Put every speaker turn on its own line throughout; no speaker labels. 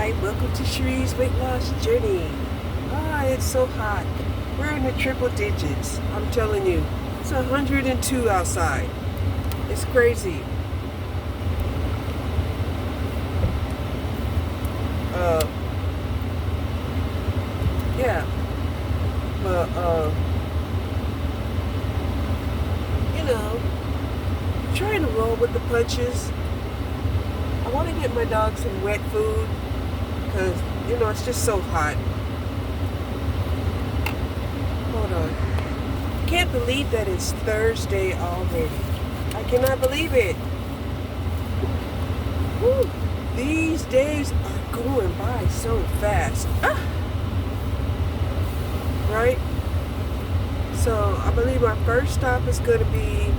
Hi, welcome to Cherie's Weight Loss Journey. It's so hot. We're in the triple digits. I'm telling you, it's 102 outside. It's crazy. Yeah. But, trying to roll with the punches. I want to get my dog some wet food because, it's just so hot. Hold on. Can't believe that it's Thursday already. I cannot believe it. Woo. These days are going by so fast. Right? So I believe my first stop is going to be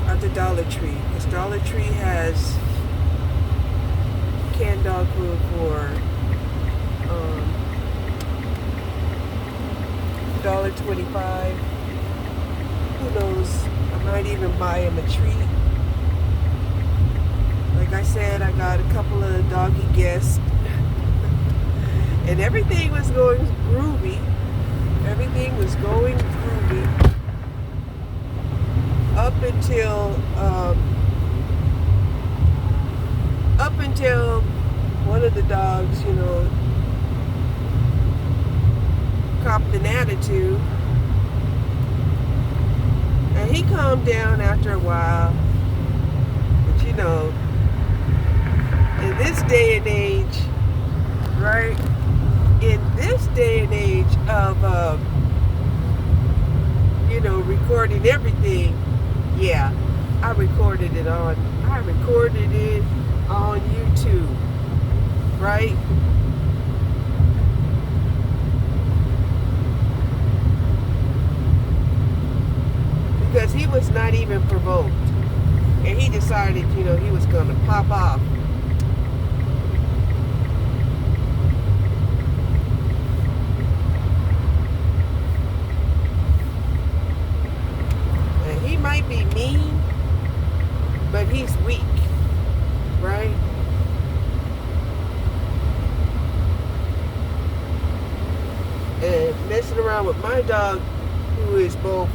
at the Dollar Tree. Because Dollar Tree has canned dog food for $1.25. Who knows? I might even buy him a treat. Like I said, I got a couple of doggy guests. And everything was going groovy. Everything was going groovy. Up until one of the dogs, copped an attitude. And he calmed down after a while. But in this day and age, right? In this day and age of, recording everything, yeah, I recorded it on YouTube, right? Because he was not even provoked. And he decided, he was going to pop off. And he might be mean, but he's weak, right? And messing around with my dog, who is both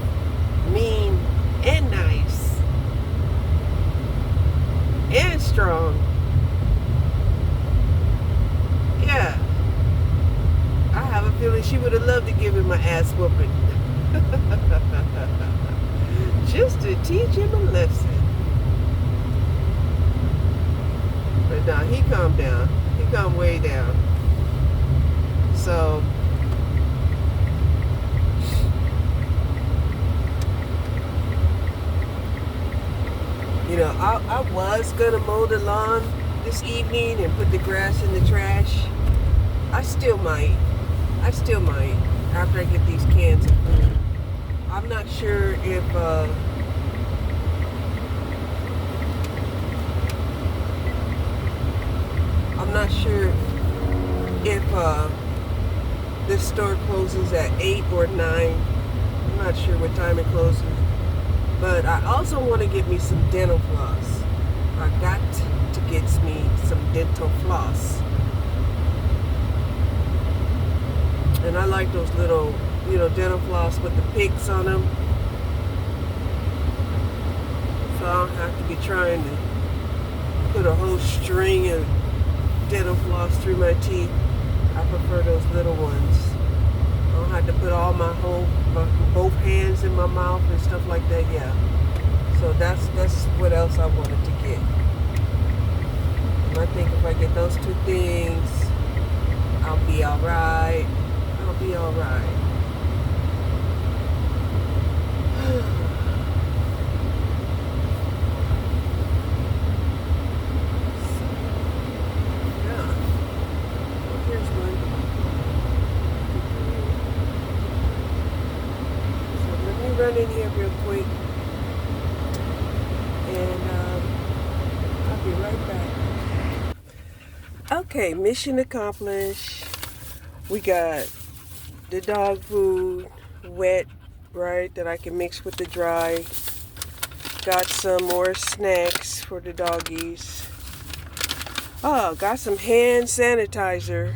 mean and nice and strong. Yeah. I have a feeling she would have loved to give him my ass whooping. Just to teach him a lesson. But now he calmed down. He calmed way down. So I was gonna mow the lawn this evening and put the grass in the trash. I still might after I get these cans of food. I'm not sure if this store closes at 8 or 9. I'm not sure what time it closes. But I also want to get me some dental floss. I got to get me some dental floss. And I like those little, dental floss with the picks on them. So I don't have to be trying to put a whole string of dental floss through my teeth. I prefer those little ones. I don't have to put all my both hands in my mouth and stuff like that. Yeah. So that's what else I wanted to get. And I think if I get those two things, I'll be alright. I'll be alright. Run in here real quick and I'll be right back. Okay, mission accomplished. We got the dog food wet, right, that I can mix with the dry. Got some more snacks for the doggies. Oh, got some hand sanitizer.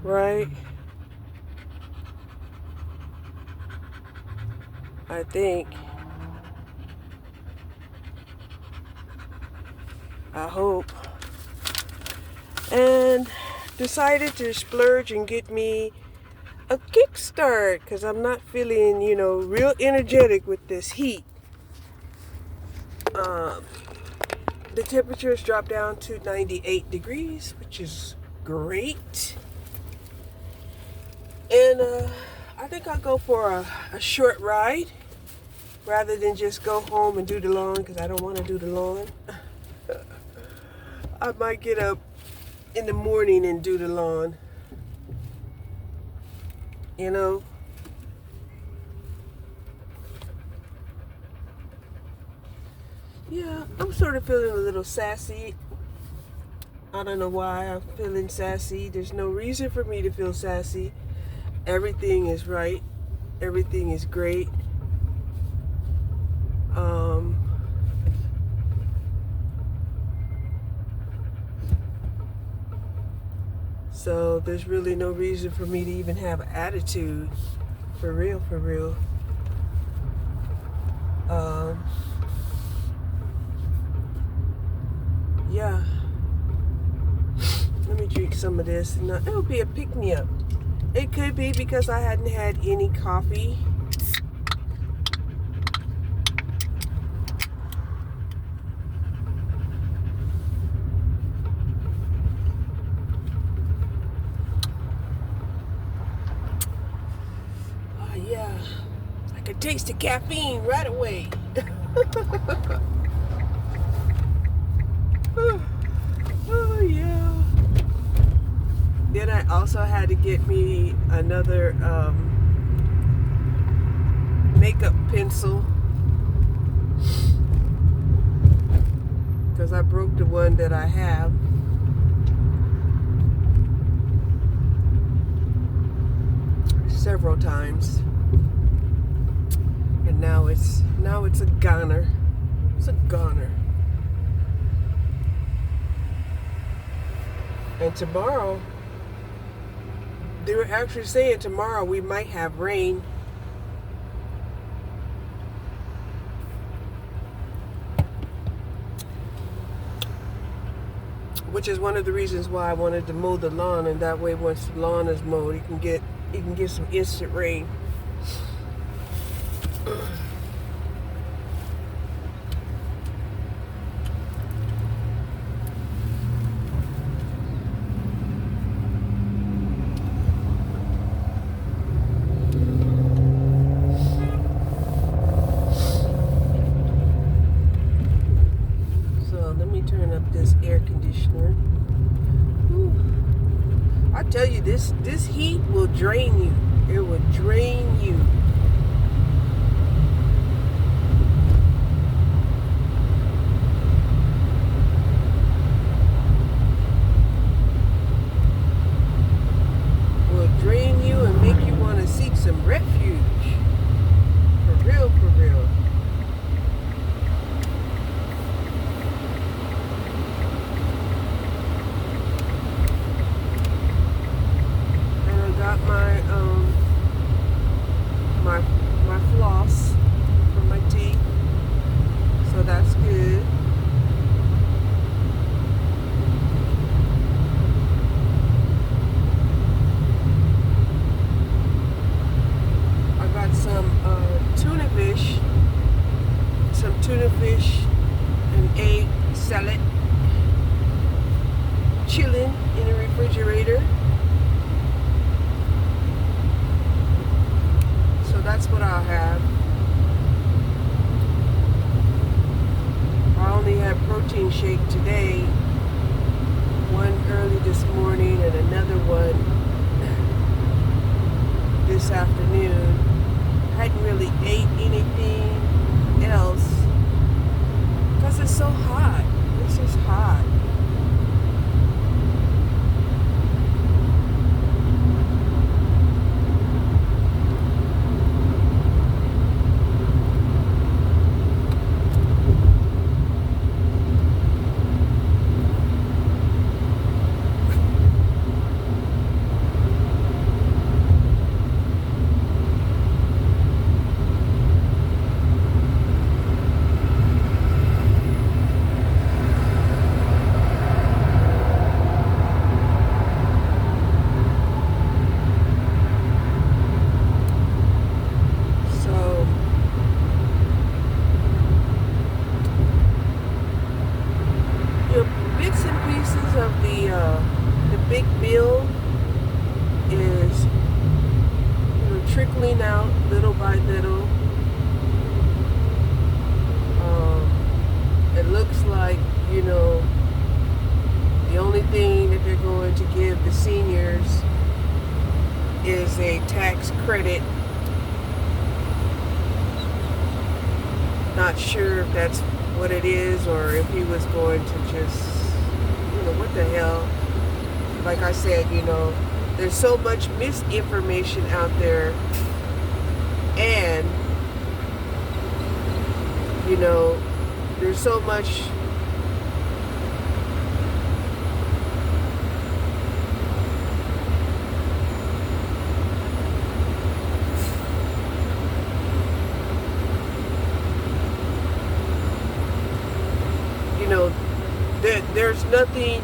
Right? I think. I hope. And decided to splurge and get me a kickstart because I'm not feeling, real energetic with this heat. The temperatures dropped down to 98 degrees, which is great. And I think I'll go for a short ride rather than just go home and do the lawn because I don't want to do the lawn. I might get up in the morning and do the lawn. Yeah, I'm sort of feeling a little sassy. I don't know why I'm feeling sassy. There's no reason for me to feel sassy. Everything is right. Everything is great. So there's really no reason for me to even have an attitude. For real, for real. Yeah. Let me drink some of this. And it'll be a pick-me-up. It could be because I hadn't had any coffee. Oh, yeah. I could taste the caffeine right away. Oh, yeah. Then I also had to get me another makeup pencil because I broke the one that I have. Several times. And now it's a goner. It's a goner. And tomorrow, they were actually saying tomorrow we might have rain. Which is one of the reasons why I wanted to mow the lawn, and that way once the lawn is mowed, you can get some instant rain. Turn up this air conditioner. Whew. I tell you, this heat will drain you. It will drain you. Will drain you and make you want to seek some refuge. For real, for real. My floss for my teeth, so that's good. I got some tuna fish and egg salad chilling in the refrigerator. That's what I'll have. I only had protein shake today, one early this morning and another one this afternoon. I hadn't really ate anything else because it's so hot. It's just hot. because of the big bill is, you know, trickling out little by little. It looks like, you know, the only thing that they're going to give the seniors is a tax credit. Not sure if that's what it is, or if he was going to just, you know, what the hell. Like I said, you know, there's so much misinformation out there, and, you know, there's so much you know, there's nothing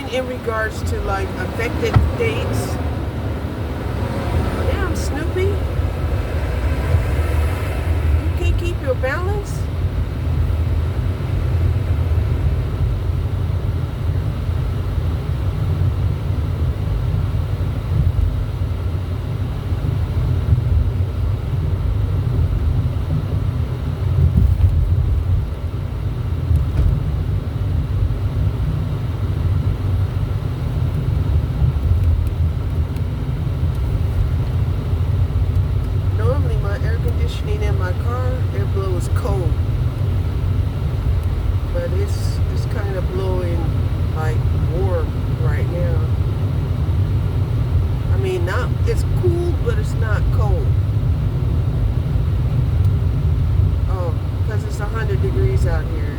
in regards to like affected dates. Damn, Snoopy, you can't keep your balance. In my car, it blows cold, but it's kind of blowing like warm right now. I mean, not, it's cool, but it's not cold. Oh, because it's 100 degrees out here.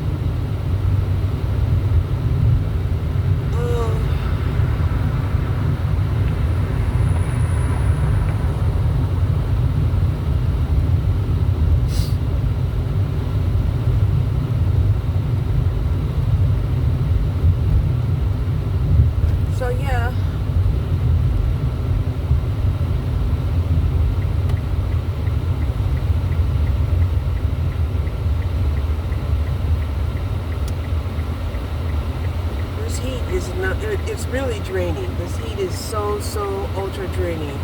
So yeah, this heat is not, it's really draining. This heat is so ultra draining.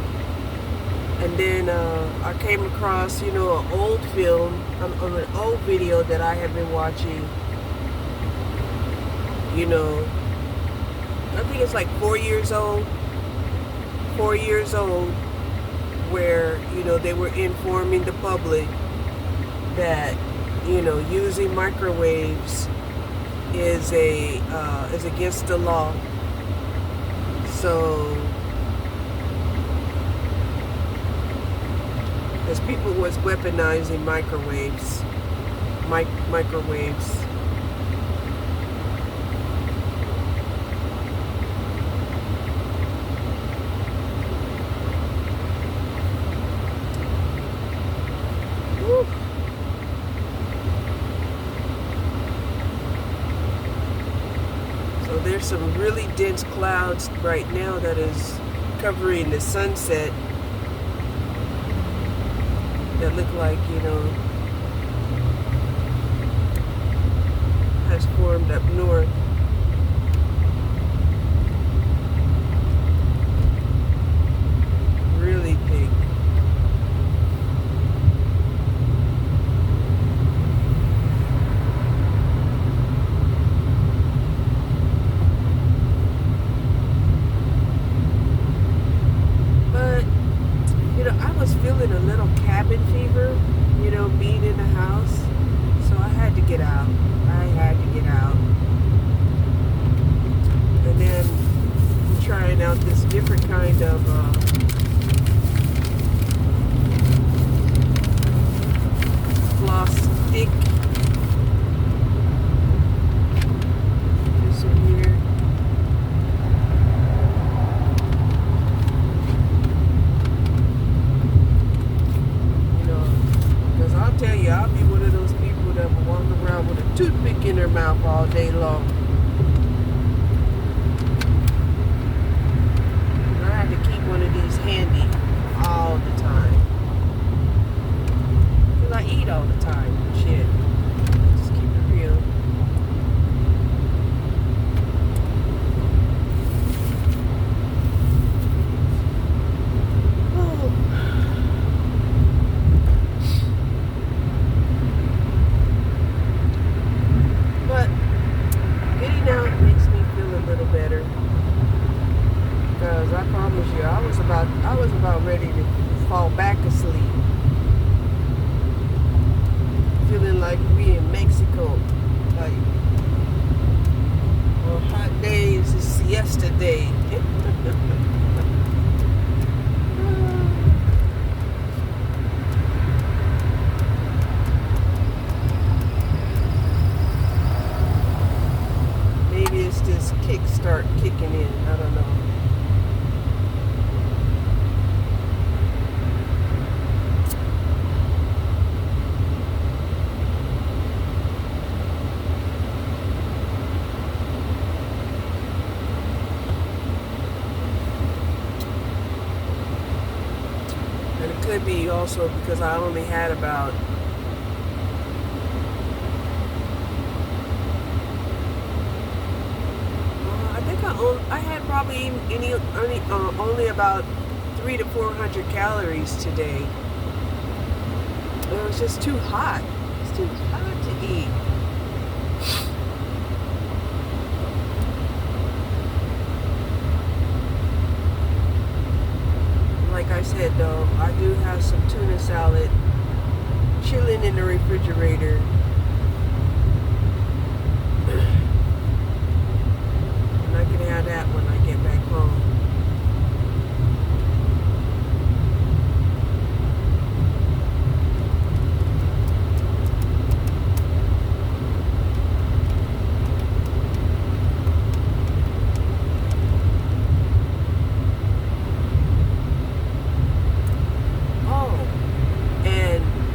And then I came across, you know, an old film, an old video that I have been watching, you know, I think it's like 4 years old, where, you know, they were informing the public that, you know, using microwaves is against the law. So, as people was weaponizing microwaves. So there's some really dense clouds right now that is covering the sunset that look like, you know, has formed up north. Really big. Feeling a little cabin fever, you know, being in the house. So I had to get out. And then I'm trying out this different kind of floss stick. This one here. I'll tell you, I'll be one of those people that will walk around with a toothpick in their mouth all day long. I had to keep one of these I was about ready to fall back asleep. Feeling like we in Mexico. Like on hot days it's siesta day. Maybe it's this kickstart kicking in. I don't know. And it could be also because I only had about I had probably only about 300 to 400 calories today. It was just too hot. It's too hot to eat. Like I said though, I do have some tuna salad chilling in the refrigerator. And I can have that when I get back home.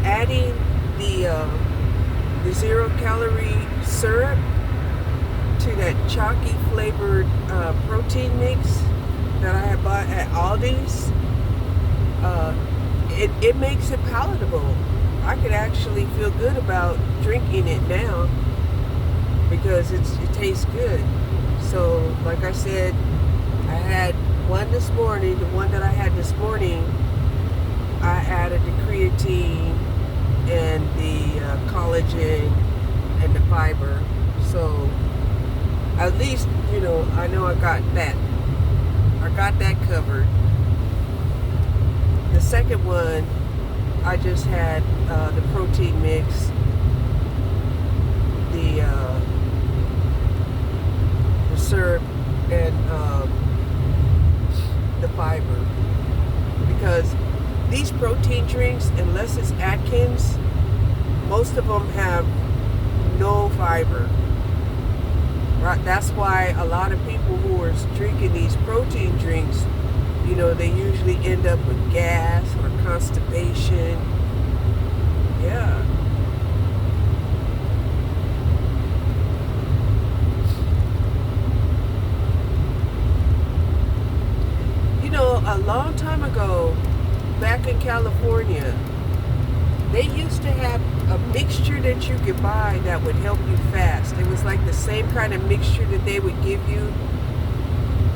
Adding the 0-calorie syrup to that chalky flavored protein mix that I had bought at Aldi's, it makes it palatable. I could actually feel good about drinking it now because it tastes good. So, like I said, I had one this morning. The one that I had this morning, I added the creatine and the collagen and the fiber. So at least, I know I got that. I got that covered. The second one, I just had the protein mix, the syrup, and the fiber. Because these protein drinks, unless it's Atkins, most of them have no fiber. Right? That's why a lot of people who are drinking these protein drinks, they usually end up with gas or constipation. Yeah. A long time ago, back in California, they used to have a mixture that you could buy that would help you fast. It was like the same kind of mixture that they would give you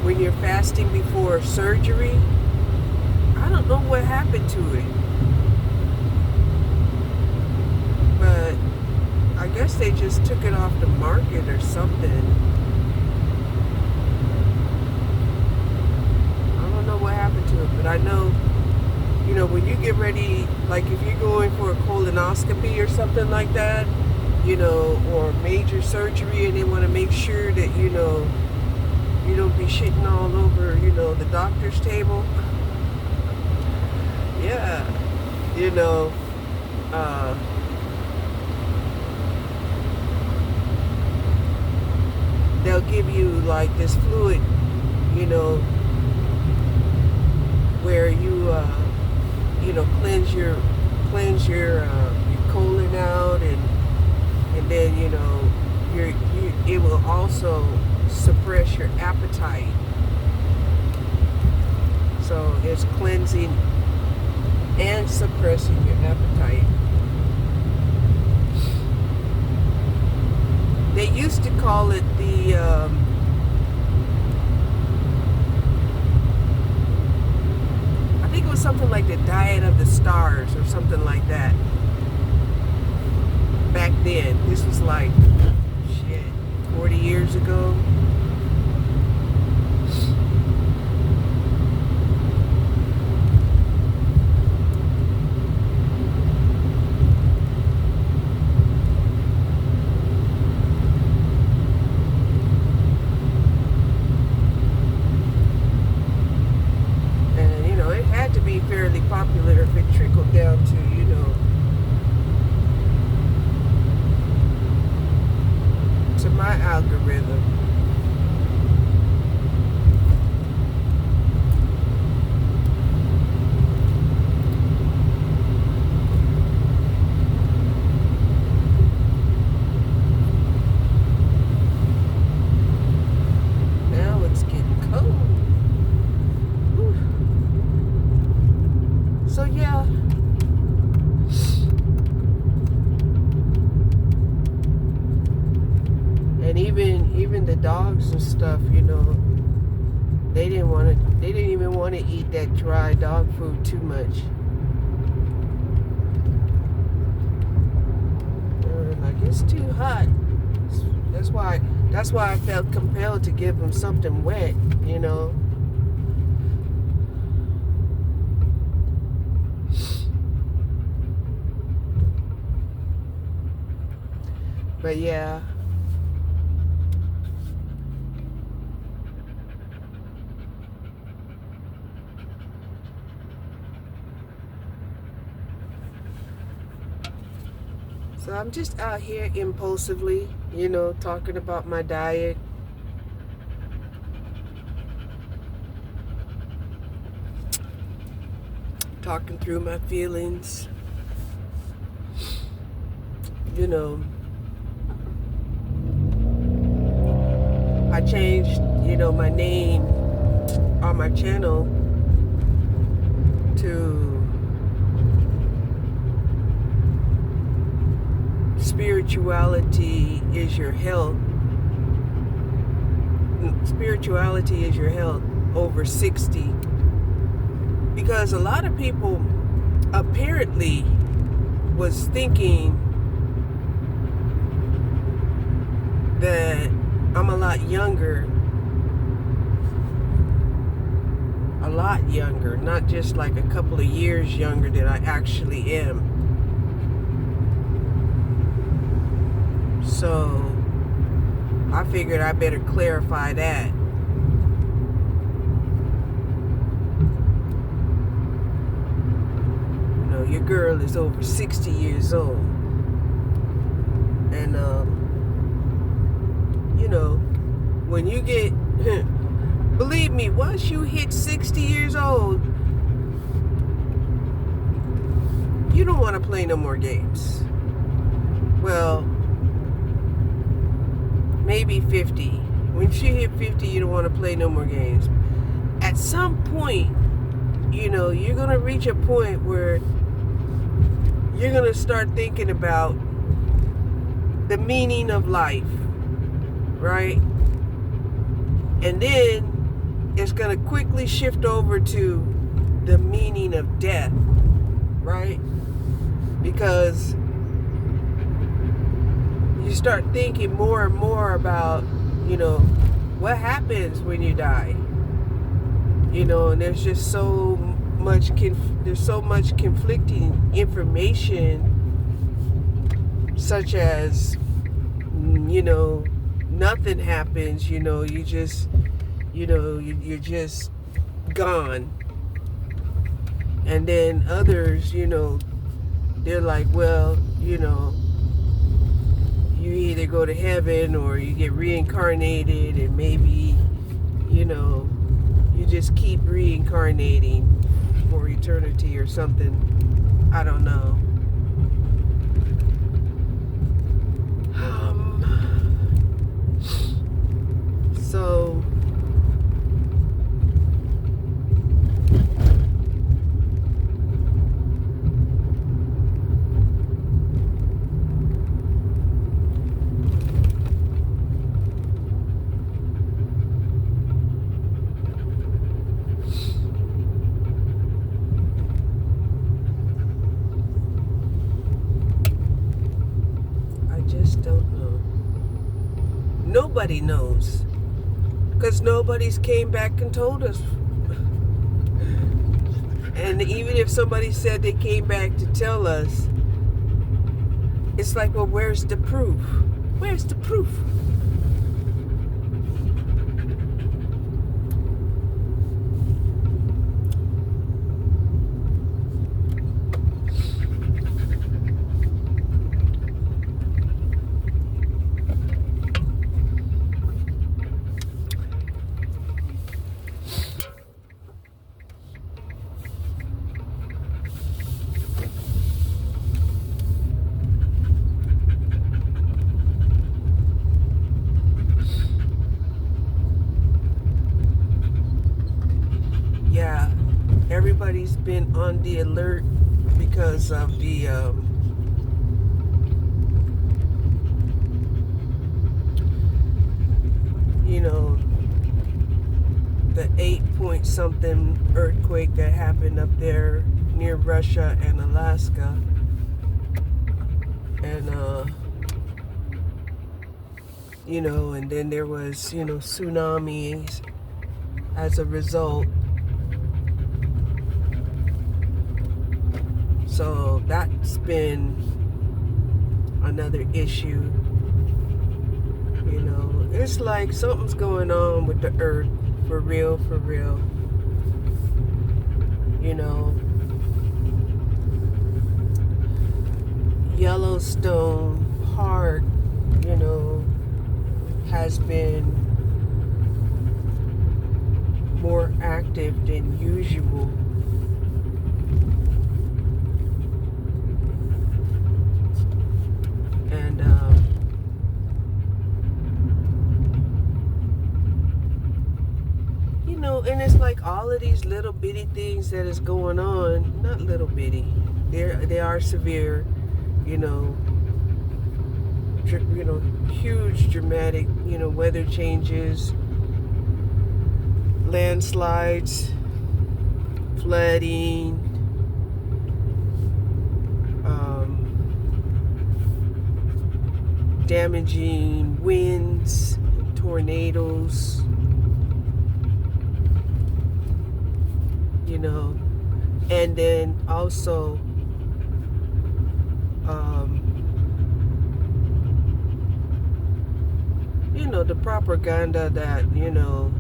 when you're fasting before surgery. I don't know what happened to it, but I guess they just took it off the market or something. I don't know what happened to it, but I know when you get ready, like if you're going for a colonoscopy or something like that, or major surgery, and they want to make sure that, you don't be shitting all over, the doctor's table. Yeah. They'll give you like this fluid, where you cleanse your colon out, and then it will also suppress your appetite. So it's cleansing and suppressing your appetite. They used to call it the I think it was something like the diet of the stars or something like that. Back then, this was like 40 years ago. stuff, you know. They didn't even want to eat that dry dog food too much. Like, it's too hot. That's why I felt compelled to give them something wet, you know. But yeah. So I'm just out here impulsively, you know, talking about my diet. Talking through my feelings. You know, I changed, you know, my name on my channel to Spirituality is Your Health. Spirituality is Your Health over 60. Because a lot of people apparently was thinking that I'm a lot younger, not just like a couple of years younger than I actually am. So I figured I better clarify that. You know, your girl is over 60 years old. And you know, when you get, believe me, once you hit 60 years old, you don't want to play no more games. Well, maybe 50. When you hit 50, you don't want to play no more games. At some point, you know, you're going to reach a point where you're going to start thinking about the meaning of life, right? And then it's going to quickly shift over to the meaning of death, right? Because you start thinking more and more about, you know, what happens when you die. You know, and there's just so much conflicting information, such as, you know, nothing happens, you know, you just, you know, you're just gone. And then others, you know, they're like, well, you know, you either go to heaven or you get reincarnated, and maybe, you know, you just keep reincarnating for eternity or something. I don't know. So don't know. Nobody knows, because nobody's came back and told us. And even if somebody said they came back to tell us, it's like, well, where's the proof? Where's the proof? Yeah, everybody's been on the alert because of the you know, the 8 point something earthquake that happened up there near Russia and Alaska. And, you know, and then there was, you know, tsunamis as a result. So that's been another issue. You know, it's like something's going on with the earth, for real, for real. You know, Yellowstone Park, you know, has been more active than usual. And you know, and it's like all of these little bitty things that is going on, not little bitty, they are severe, you know, huge dramatic, you know, weather changes, landslides, flooding, damaging winds, tornadoes, you know, and then also you know, the propaganda that, you know,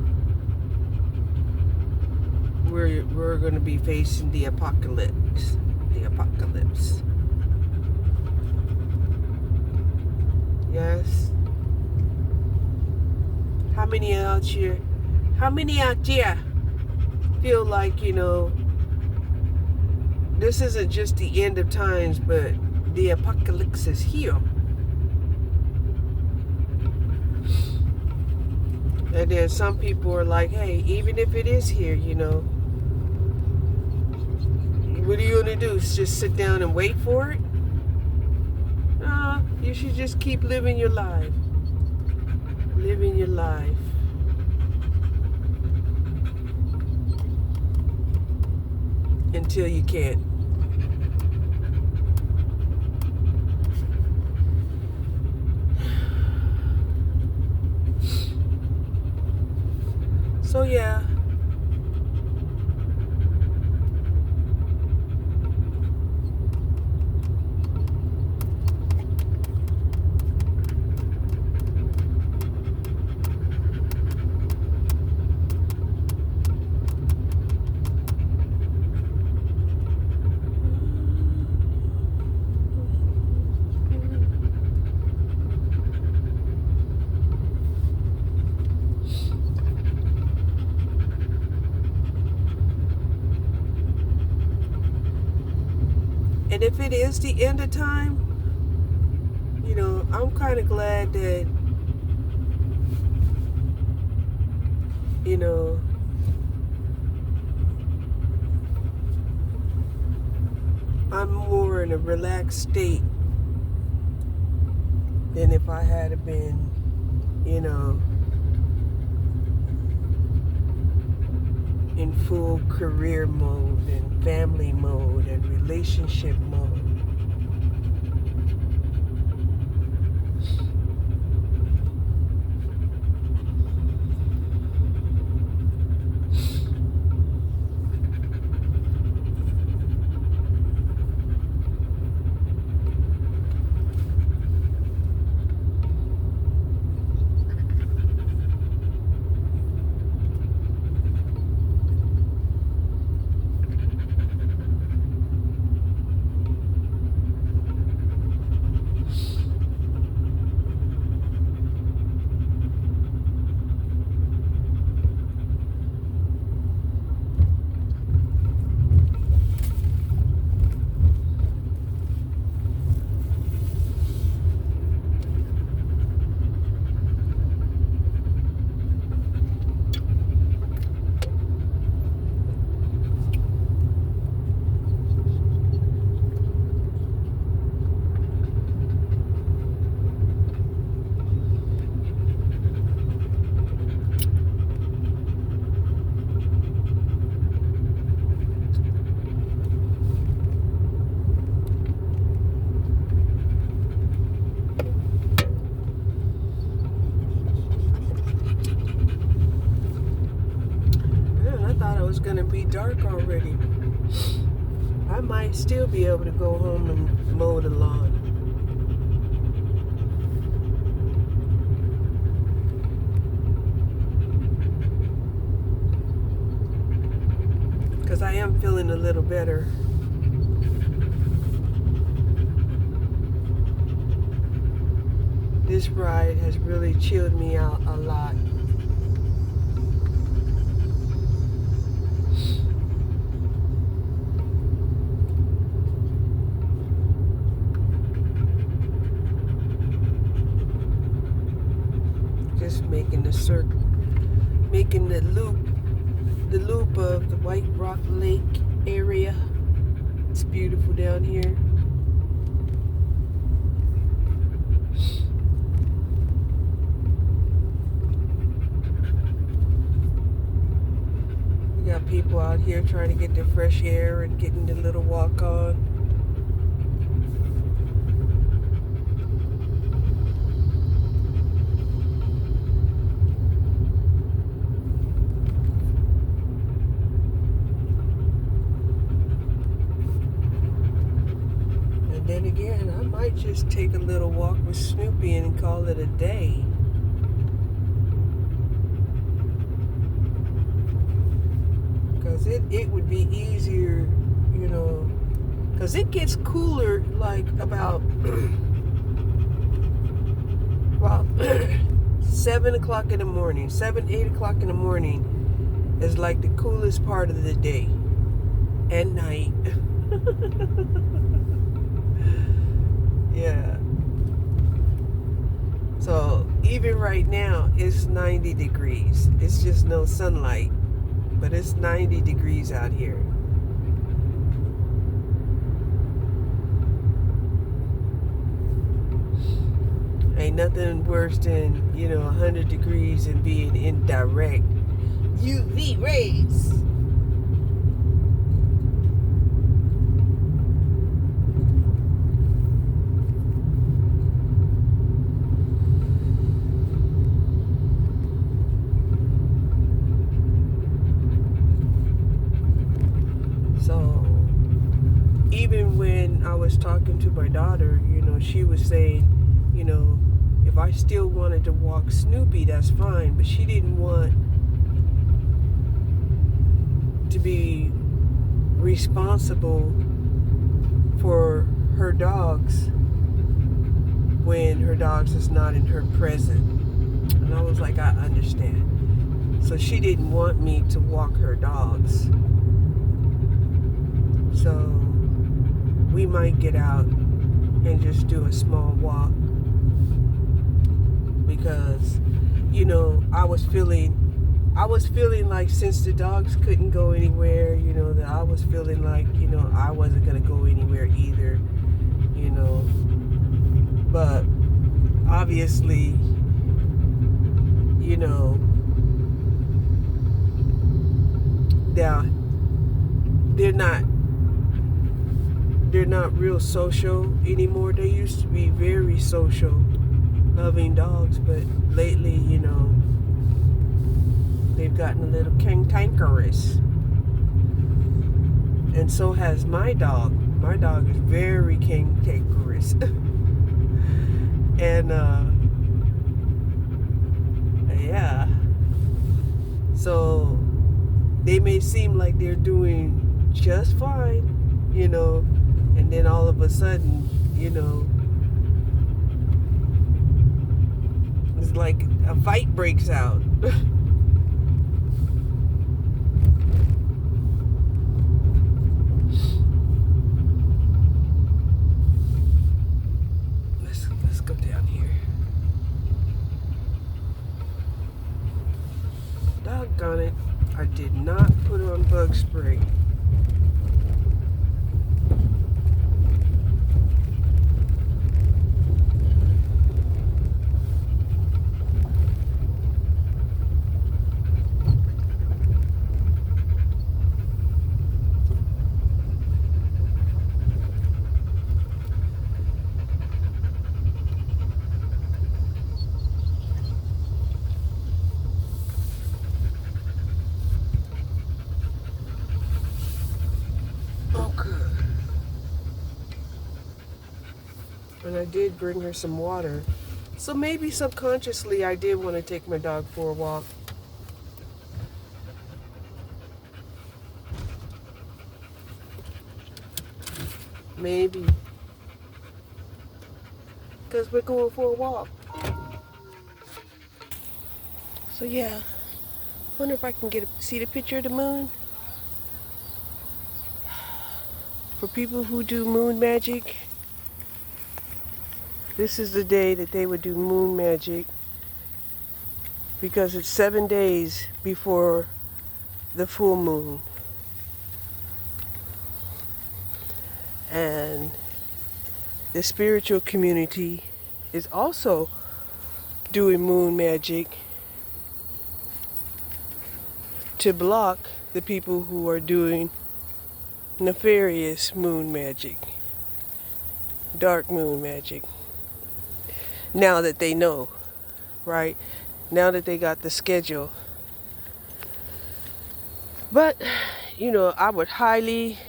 we're going to be facing the apocalypse. Yes. How many out here feel like, you know, this isn't just the end of times, but the apocalypse is here? And then some people are like, hey, even if it is here, you know, what are you going to do? Just sit down and wait for it? You should just keep living your life. Living your life. Until you can't. So yeah. And if it is the end of time, you know, I'm kind of glad that, you know, I'm more in a relaxed state than if I had been, you know, in full career mode and family mode and relationship mode. gonna be dark already. I might still be able to go home and mow the lawn. Because I am feeling a little better. This ride has really chilled me out a lot. Just making the circle, making the loop of the White Rock Lake area. It's beautiful down here. We got people out here trying to get the fresh air and getting the little walk on. Then again, I might just take a little walk with Snoopy and call it a day. Because it would be easier, you know, because it gets cooler like about 7 o'clock in the morning. 7, 8 o'clock in the morning is like the coolest part of the day and night. Yeah. So even right now, it's 90 degrees. It's just no sunlight, but it's 90 degrees out here. Ain't nothing worse than, 100 degrees and being in direct UV rays. So even when I was talking to my daughter, she was saying, if I still wanted to walk Snoopy, that's fine. But she didn't want to be responsible for her dogs when her dogs is not in her present. And I was like, I understand. So she didn't want me to walk her dogs. So we might get out and just do a small walk. Because, I was feeling like since the dogs couldn't go anywhere, that I was feeling like, I wasn't going to go anywhere either, But obviously, they're not real social anymore. They used to be very social, loving dogs, but lately, they've gotten a little cantankerous. And so has my dog. My dog is very cantankerous. And yeah. So they may seem like they're doing just fine, and then all of a sudden, it's like a fight breaks out. Let's go down here. Doggone it, I did not put on bug spray. I did bring her some water. So maybe subconsciously I did want to take my dog for a walk. Maybe. Because we're going for a walk. So yeah. Wonder if I can see the picture of the moon. For people who do moon magic, this is the day that they would do moon magic, because it's 7 days before the full moon. And the spiritual community is also doing moon magic to block the people who are doing nefarious moon magic, dark moon magic. Now that they know, right? Now that they got the schedule. But, I would highly,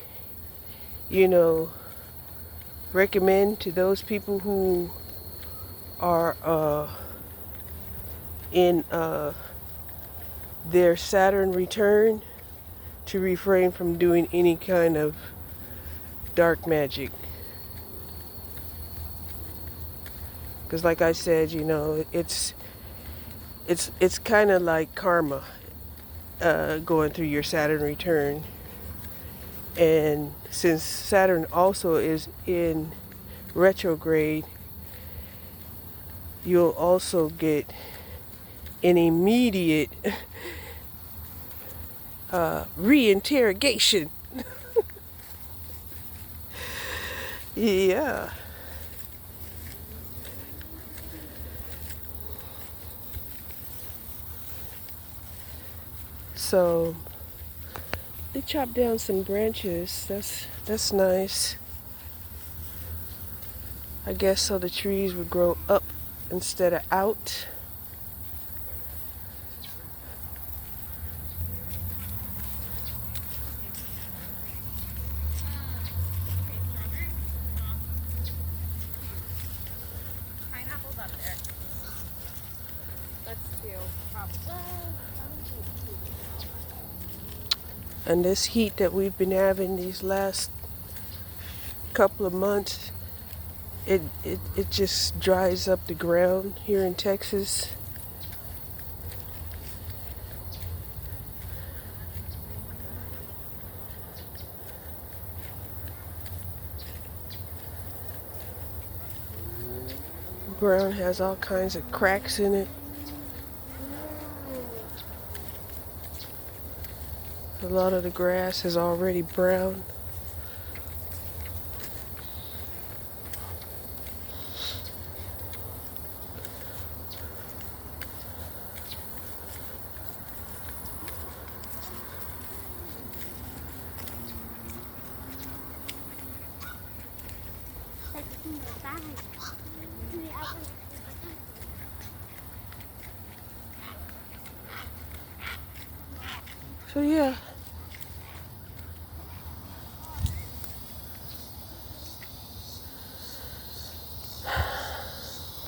recommend to those people who are in their Saturn return to refrain from doing any kind of dark magic. Because like I said, it's kind of like karma going through your Saturn return. And since Saturn also is in retrograde, you'll also get an immediate reinterrogation. Yeah. So they chopped down some branches. That's nice. I guess so the trees would grow up instead of out.
Pineapple's up there. Let's do probably.
And this heat that we've been having these last couple of months, it just dries up the ground here in Texas. The ground has all kinds of cracks in it. A lot of the grass is already brown. So yeah.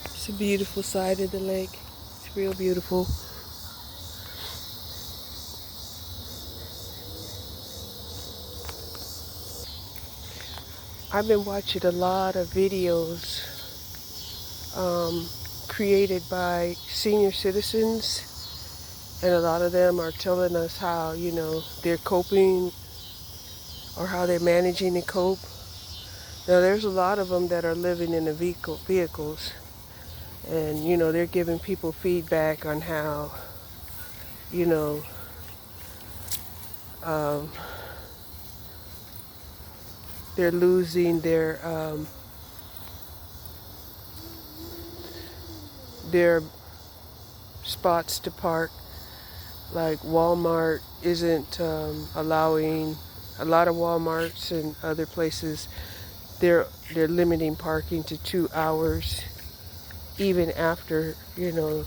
It's a beautiful side of the lake. It's real beautiful. I've been watching a lot of videos created by senior citizens, and a lot of them are telling us how, they're coping or how they're managing to cope. Now, there's a lot of them that are living in the vehicles, and, they're giving people feedback on how, they're losing their spots to park. Like Walmart isn't allowing, a lot of Walmarts and other places, they're limiting parking to 2 hours, even after, the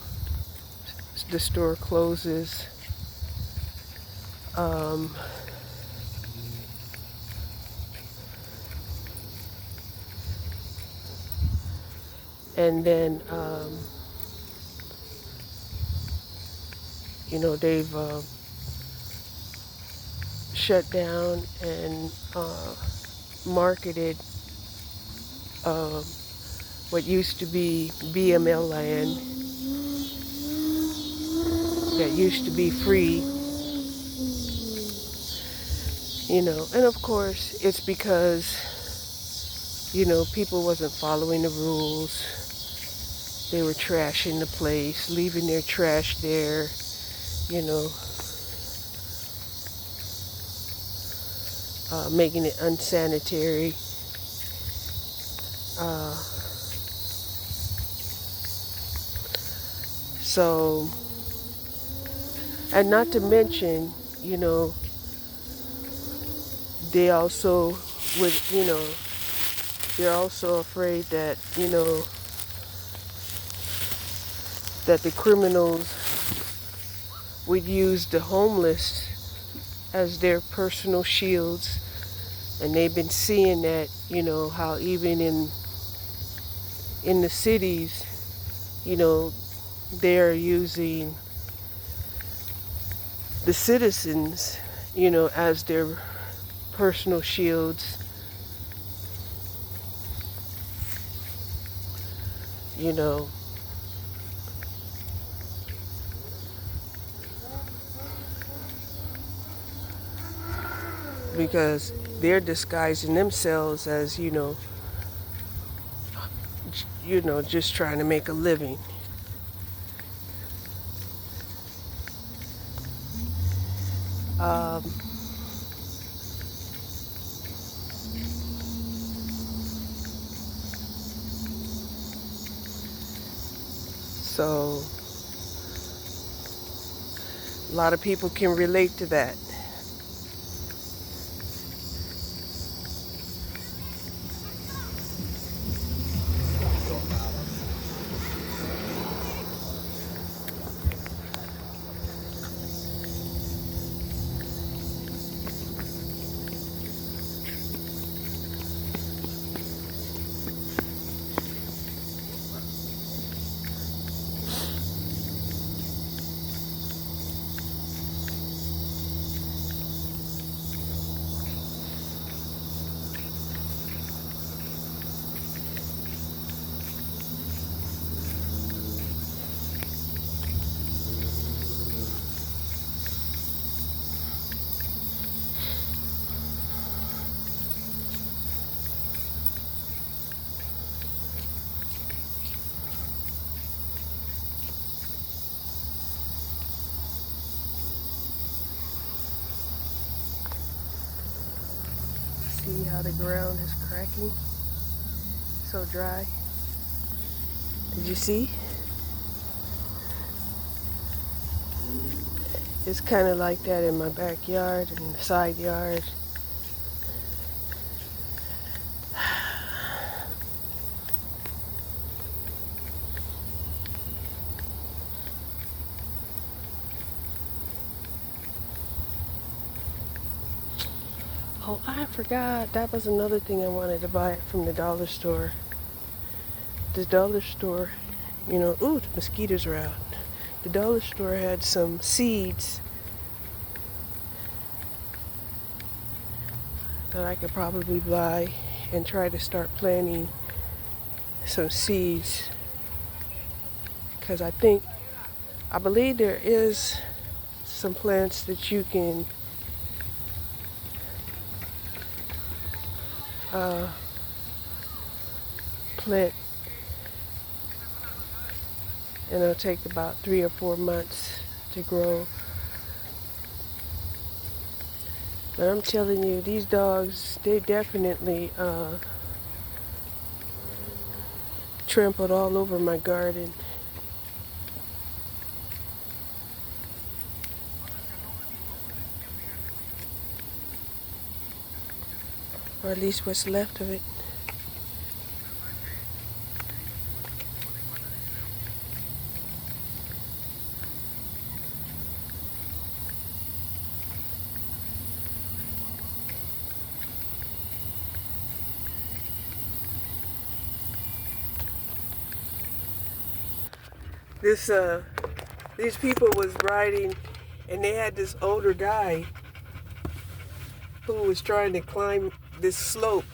store closes. And then, they've shut down and marketed uh, what used to be BML land that used to be free, and of course it's because, people wasn't following the rules. They were trashing the place, leaving their trash there, you know, making it unsanitary. Uh, so, and not to mention, they also would, they're also afraid that, that the criminals would use the homeless as their personal shields. And they've been seeing that, how even in the cities, they're using the citizens, as their personal shields, you know. Because they're disguising themselves as, just trying to make a living. Um, so a lot of people can relate to that. See how the ground is cracking? So dry. Did you see? It's kind of like that in my backyard and the side yard. Oh, I forgot. That was another thing I wanted to buy from the dollar store. The dollar store, ooh, the mosquitoes are out. The dollar store had some seeds that I could probably buy and try to start planting some seeds. Because I believe there is some plants that you can plant, and it'll take about 3 or 4 months to grow. But I'm telling you, these dogs, they definitely trampled all over my garden. Or at least what's left of it. This these people was riding, and they had this older guy who was trying to climb this slope,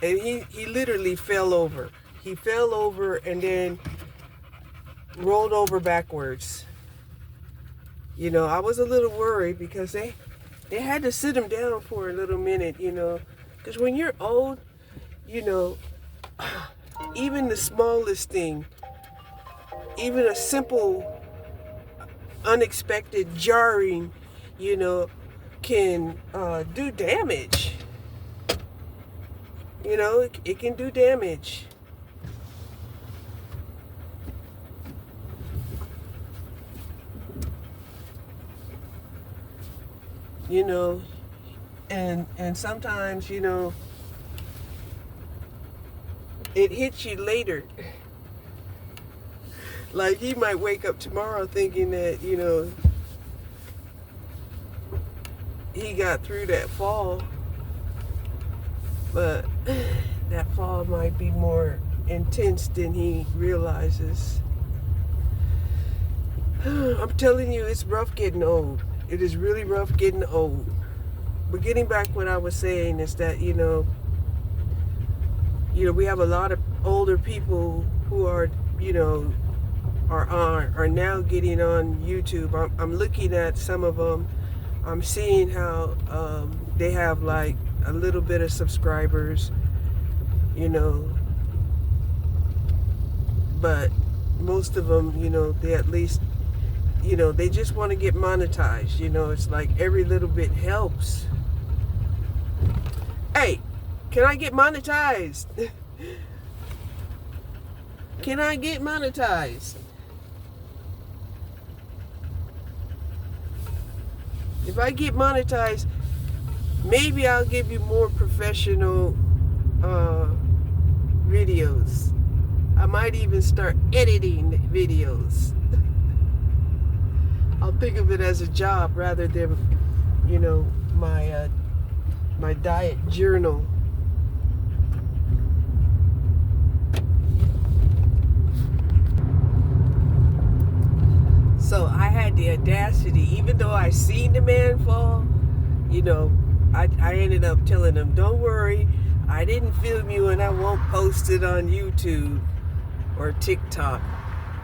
and he literally fell over. He fell over and then rolled over backwards. You know, I was a little worried because they had to sit him down for a little minute, you know, because when you're old, you know, even the smallest thing, even a simple, unexpected jarring, you know, can do damage. You know, it can do damage. You know, and sometimes, you know, it hits you later. Like, he might wake up tomorrow thinking that, you know, he got through that fall, but that fall might be more intense than he realizes. I'm telling you, it's rough getting old. It is really rough getting old. But getting back what I was saying is that, you know, we have a lot of older people who are, you know, are now getting on YouTube. I'm looking at some of them. I'm seeing how they have like a little bit of subscribers, you know, but most of them, you know, they at least, you know, they just want to get monetized. You know, it's like every little bit helps. Hey, can I get monetized? Can I get monetized? If I get monetized, maybe I'll give you more professional videos. I might even start editing videos. I'll think of it as a job rather than, you know, my diet journal. So I had the audacity, even though I seen the man fall, you know, I ended up telling him, don't worry, I didn't film you and I won't post it on YouTube or TikTok.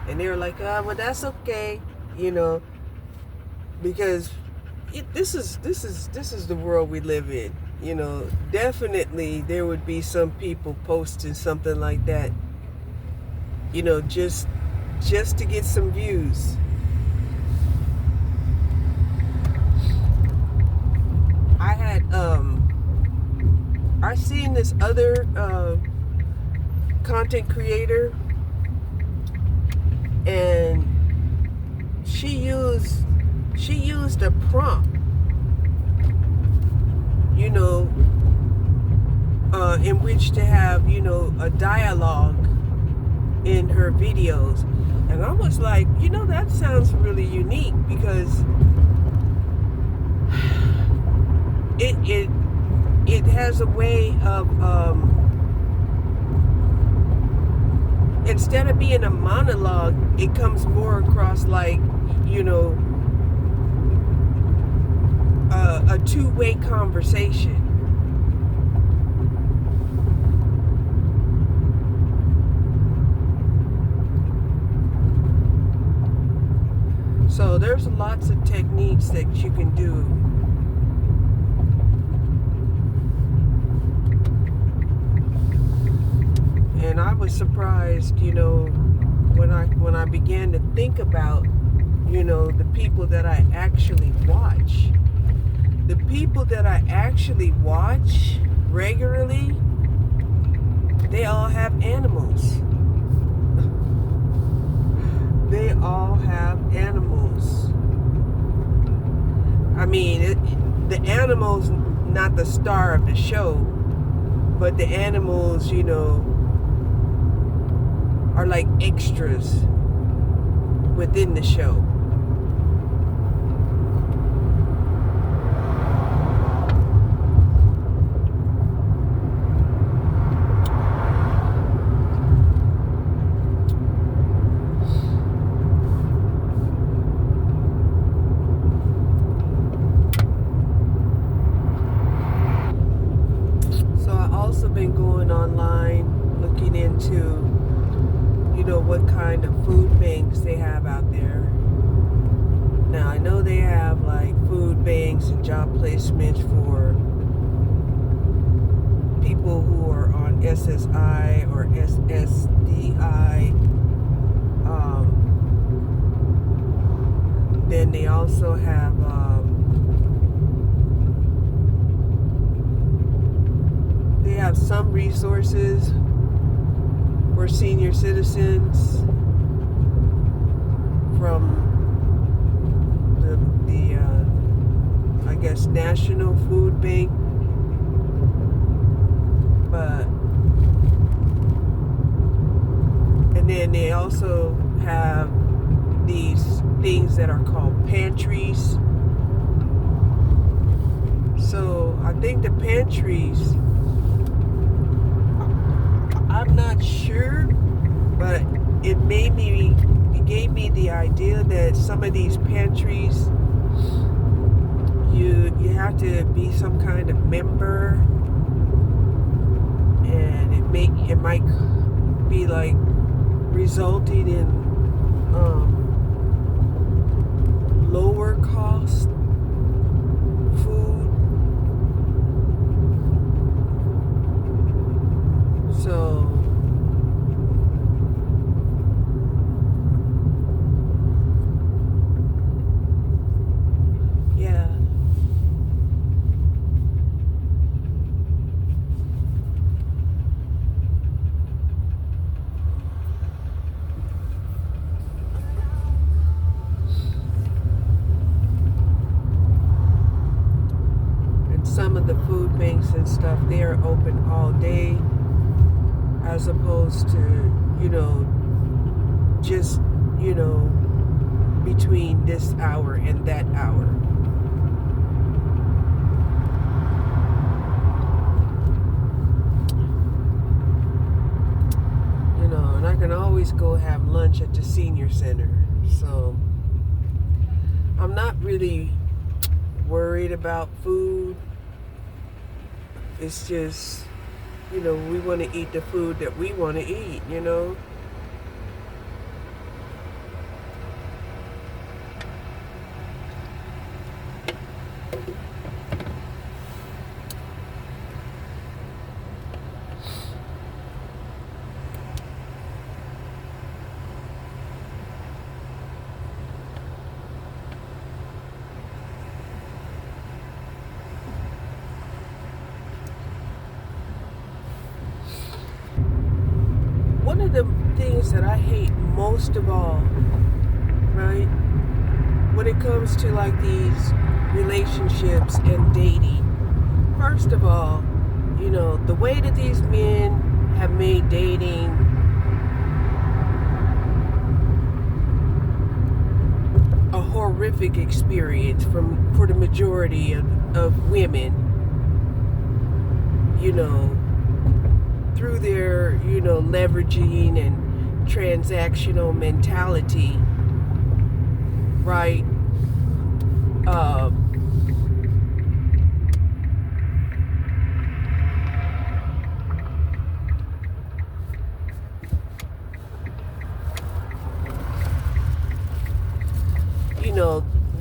And they were like, well, that's okay, you know, because this is the world we live in. You know, definitely there would be some people posting something like that, you know, just to get some views. I seen this other content creator, and she used a prompt, you know, in which to have, you know, a dialogue in her videos. And I was like, you know, that sounds really unique, because it has a way of instead of being a monologue, it comes more across like, you know, a two-way conversation. So there's lots of techniques that you can do. And I was surprised, you know, when I began to think about, you know, the people that I actually watch. The people that I actually watch regularly, they all have animals. They all have animals. I mean, the animals, not the star of the show, but the animals, you know, are like extras within the show. kind of food banks they have out there. Now, I know they have like food banks and job placements for people who are on SSI or SSDI. Then they also have some resources for senior citizens from the I guess National Food Bank, and then they also have these things that are called pantries. So I think the pantries, I'm not sure, but it gave me the idea that some of these pantries, you have to be some kind of member, and it might be like resulting in lower cost food. So yeah. Some of the food banks and stuff, they are open all day, as opposed to, just, between this hour and that hour. And I can always go have lunch at the senior center. So I'm not really worried about food. It's just, we want to eat the food that we want to eat, One of the things that I hate most of all, right, when it comes to like these relationships and dating, first of all, the way that these men have made dating a horrific experience for the majority of women, through their, leveraging and transactional mentality, right?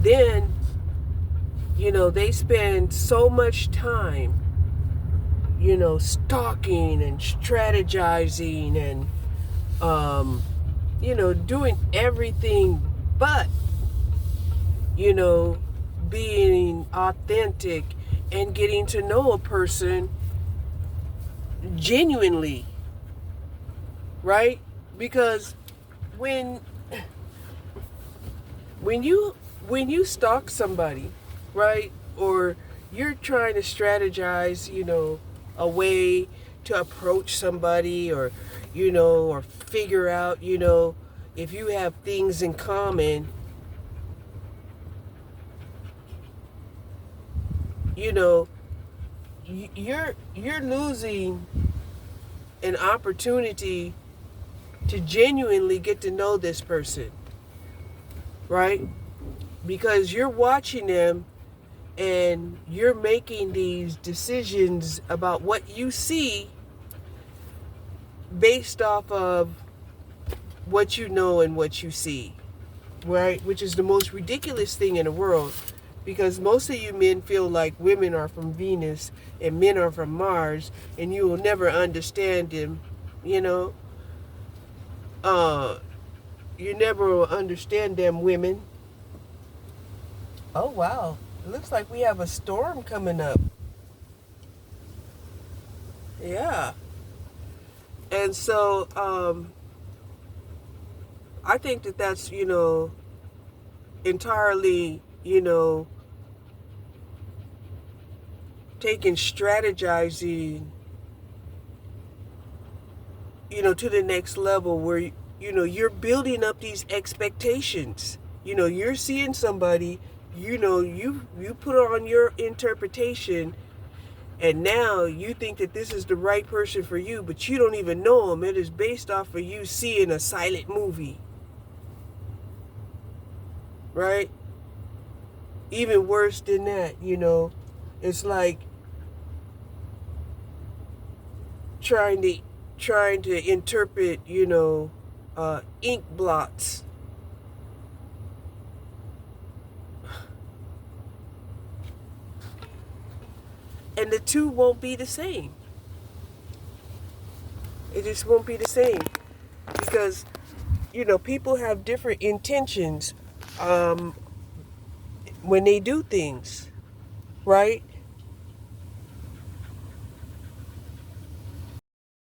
Then, they spend so much time, stalking and strategizing and, doing everything but, being authentic and getting to know a person genuinely, right? Because when you stalk somebody, right, or you're trying to strategize, a way to approach somebody, or or figure out, if you have things in common, you're losing an opportunity to genuinely get to know this person, right? Because you're watching them and you're making these decisions about what you see based off of what you know and what you see, right? Which is the most ridiculous thing in the world, because most of you men feel like women are from Venus and men are from Mars, and you will never understand them, you know. You never will understand them women. Oh wow, it looks like we have a storm coming up. Yeah. And so I think that that's, entirely, taking strategizing, to the next level where, you're building up these expectations. You're seeing somebody, you put on your interpretation, and now you think that this is the right person for you, but you don't even know them. It is based off of you seeing a silent movie. Right? Even worse than that, it's like trying to interpret, ink blots. And the two won't be the same. It just won't be the same. Because, people have different intentions when they do things, right?